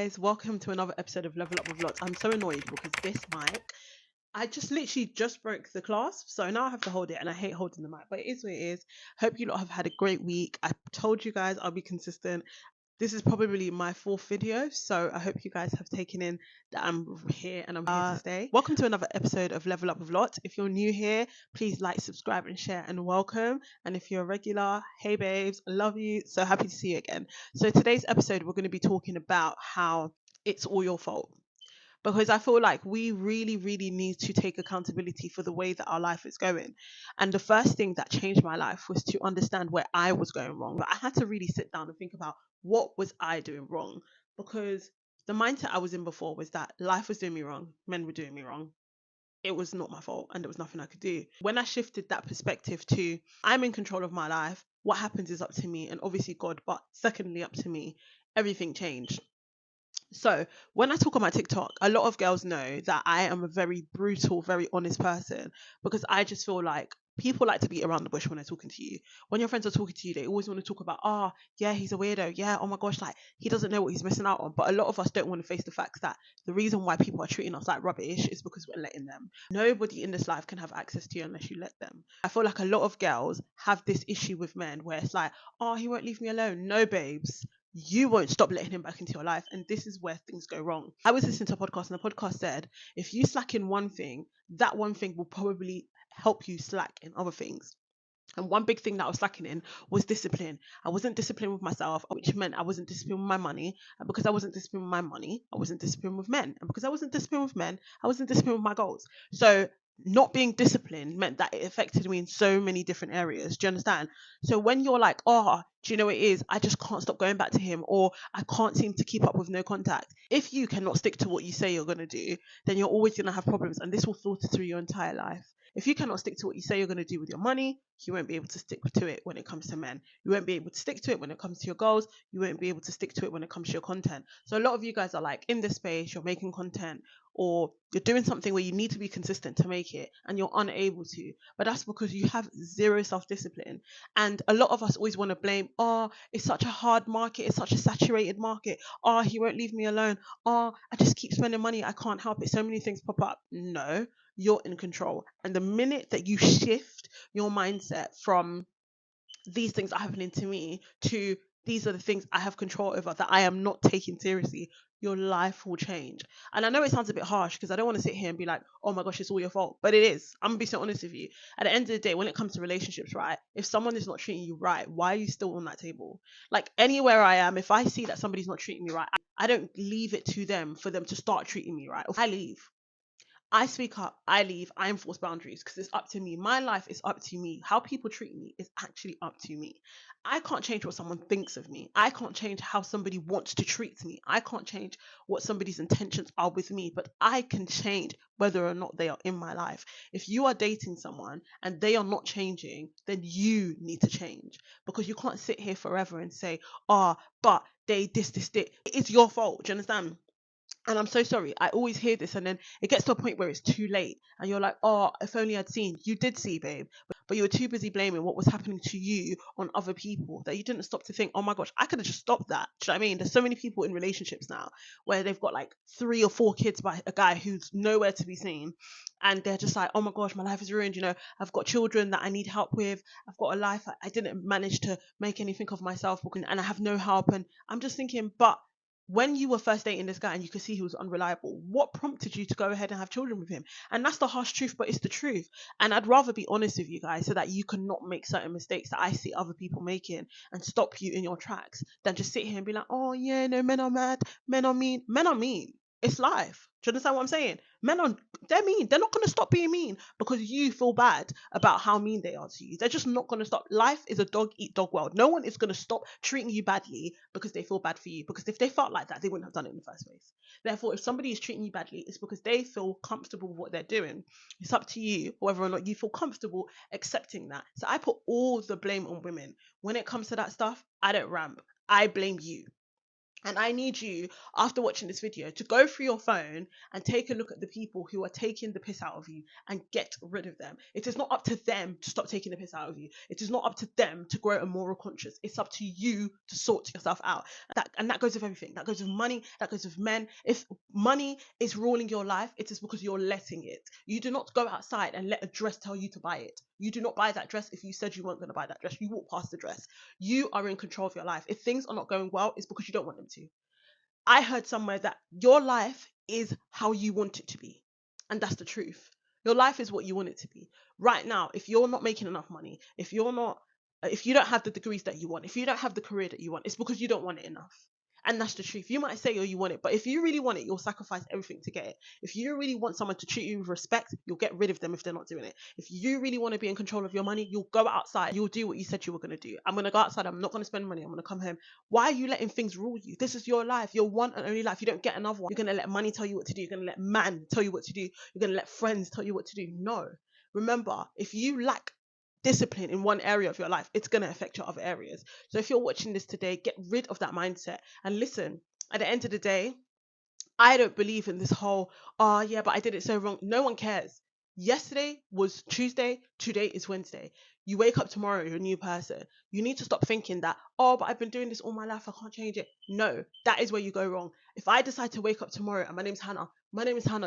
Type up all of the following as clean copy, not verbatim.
guys, welcome to another episode of Level Up with Lots. I'm so annoyed because this mic, I just literally just broke the clasp, so now I have to hold it, and I hate holding the mic, but it is what it is. Hope you lot have had a great week. I told you guys I'll be consistent. This is probably my fourth video, so I hope you guys have taken in that I'm here and I'm here to stay. Welcome to another episode of Level Up with Lots. If you're new here, please like, subscribe and share, and welcome. And if you're a regular, hey babes, I love you, so happy to see you again. So today's episode, we're going to be talking about how it's all your fault, because I feel like we really, really need to take accountability for the way that our life is going. And the first thing that changed my life was to understand where I was going wrong. But I had to really sit down and think about what was I doing wrong, because the mindset I was in before was that life was doing me wrong, men were doing me wrong. It was not my fault and there was nothing I could do. When I shifted that perspective to I'm in control of my life, what happens is up to me and obviously God, but secondly up to me, everything changed. So when I talk on my TikTok, a lot of girls know that I am a very brutal, very honest person, because I just feel like people like to beat around the bush when they're talking to you. When your friends are talking to you, they always want to talk about, oh, yeah, he's a weirdo. Yeah, oh my gosh, like he doesn't know what he's missing out on. But a lot of us don't want to face the facts that the reason why people are treating us like rubbish is because we're letting them. Nobody in this life can have access to you unless you let them. I feel like a lot of girls have this issue with men where it's like, oh, he won't leave me alone. No, babes, you won't stop letting him back into your life. And this is where things go wrong. I was listening to a podcast and the podcast said, if you slack in one thing, that one thing will probably help you slack in other things. And one big thing that I was lacking in was discipline. I wasn't disciplined with myself, which meant I wasn't disciplined with my money. And because I wasn't disciplined with my money, I wasn't disciplined with men. And because I wasn't disciplined with men, I wasn't disciplined with my goals. So not being disciplined meant that it affected me in so many different areas. Do you understand? So when you're like, oh, do you know what it is? I just can't stop going back to him, or I can't seem to keep up with no contact. If you cannot stick to what you say you're going to do, then you're always going to have problems. And this will filter through your entire life. If you cannot stick to what you say you're going to do with your money, you won't be able to stick to it when it comes to men. You won't be able to stick to it when it comes to your goals. You won't be able to stick to it when it comes to your content. So a lot of you guys are like in this space, you're making content or you're doing something where you need to be consistent to make it and you're unable to. But that's because you have zero self-discipline. And a lot of us always want to blame, oh, it's such a hard market. It's such a saturated market. Oh, he won't leave me alone. Oh, I just keep spending money. I can't help it. So many things pop up. No, you're in control. And the minute that you shift your mindset from these things are happening to me to these are the things I have control over that I am not taking seriously, your life will change. And I know it sounds a bit harsh because I don't want to sit here and be like, oh my gosh, it's all your fault. But it is. I'm going to be so honest with you. At the end of the day, when it comes to relationships, right, if someone is not treating you right, why are you still on that table? Like anywhere I am, if I see that somebody's not treating me right, I don't leave it to them for them to start treating me right. If I leave, I speak up, I leave, I enforce boundaries because it's up to me. My life is up to me. How people treat me is actually up to me. I can't change what someone thinks of me. I can't change how somebody wants to treat me. I can't change what somebody's intentions are with me, but I can change whether or not they are in my life. If you are dating someone and they are not changing, then you need to change because you can't sit here forever and say, oh, but they this. It's your fault. Do you understand? And I'm so sorry. I always hear this, and then it gets to a point where it's too late, and you're like, "Oh, if only I'd seen." You did see, babe, but you were too busy blaming what was happening to you on other people that you didn't stop to think, "Oh my gosh, I could have just stopped that." Do you know what I mean? There's so many people in relationships now where they've got like 3 or 4 kids by a guy who's nowhere to be seen, and they're just like, "Oh my gosh, my life is ruined." You know, I've got children that I need help with. I've got a life I didn't manage to make anything of myself, and I have no help. And I'm just thinking, but when you were first dating this guy and you could see he was unreliable, what prompted you to go ahead and have children with him? And that's the harsh truth, but it's the truth. And I'd rather be honest with you guys so that you cannot make certain mistakes that I see other people making and stop you in your tracks than just sit here and be like, oh yeah, no, men are mad, men are mean. Men are mean. It's life. Do you understand what I'm saying? They're mean. They're not going to stop being mean because you feel bad about how mean they are to you. They're just not going to stop. Life is a dog eat dog world. No one is going to stop treating you badly because they feel bad for you. Because if they felt like that, they wouldn't have done it in the first place. Therefore, if somebody is treating you badly, it's because they feel comfortable with what they're doing. It's up to you whether or not you feel comfortable accepting that. So I put all the blame on women. When it comes to that stuff, I don't ramp. I blame you. And I need you, after watching this video, to go through your phone and take a look at the people who are taking the piss out of you and get rid of them. It is not up to them to stop taking the piss out of you. It is not up to them to grow a moral conscience. It's up to you to sort yourself out. And that goes with everything. That goes with money. That goes with men. If money is ruling your life, it is because you're letting it. You do not go outside and let a dress tell you to buy it. You do not buy that dress if you said you weren't going to buy that dress. You walk past the dress. You are in control of your life. If things are not going well, it's because you don't want them to. I heard somewhere that your life is how you want it to be. And that's the truth. Your life is what you want it to be. Right now, if you're not making enough money, if you don't have the degrees that you want, if you don't have the career that you want, it's because you don't want it enough. And that's the truth. You might say, oh, you want it, but if you really want it, you'll sacrifice everything to get it. If you really want someone to treat you with respect, you'll get rid of them if they're not doing it. If you really want to be in control of your money, you'll go outside. You'll do what you said you were going to do. I'm going to go outside. I'm not going to spend money. I'm going to come home. Why are you letting things rule you? This is your life, your one and only life. You don't get another one. You're going to let money tell you what to do. You're going to let man tell you what to do. You're going to let friends tell you what to do. No. Remember, if you lack discipline in one area of your life, it's going to affect your other areas. So if you're watching this today, get rid of that mindset and listen. At the end of the day, I don't believe in this whole, oh yeah, but I did it so wrong. No one cares. Yesterday was Tuesday, today is Wednesday. You wake up tomorrow, you're a new person. You need to stop thinking that, oh, but I've been doing this all my life, I can't change it. No, that is where you go wrong. If I decide to wake up tomorrow and my name is Hannah,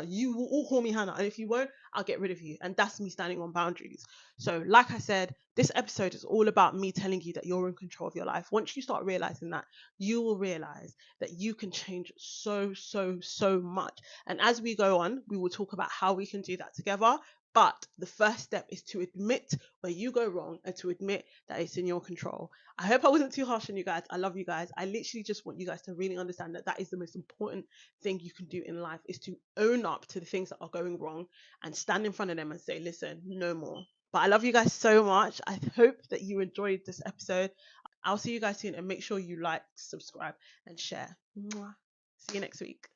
you will all call me Hannah. And if you won't, I'll get rid of you. And that's me standing on boundaries. So, like I said, this episode is all about me telling you that you're in control of your life. Once you start realizing that, you will realize that you can change so much. And as we go on, we will talk about how we can do that together. But the first step is to admit where you go wrong and to admit that it's in your control. I hope I wasn't too harsh on you guys. I love you guys. I literally just want you guys to really understand that that is the most important thing you can do in life, is to own up to the things that are going wrong and stand in front of them and say, listen, no more. But I love you guys so much. I hope that you enjoyed this episode. I'll see you guys soon, and make sure you like, subscribe, and share. Mwah. See you next week.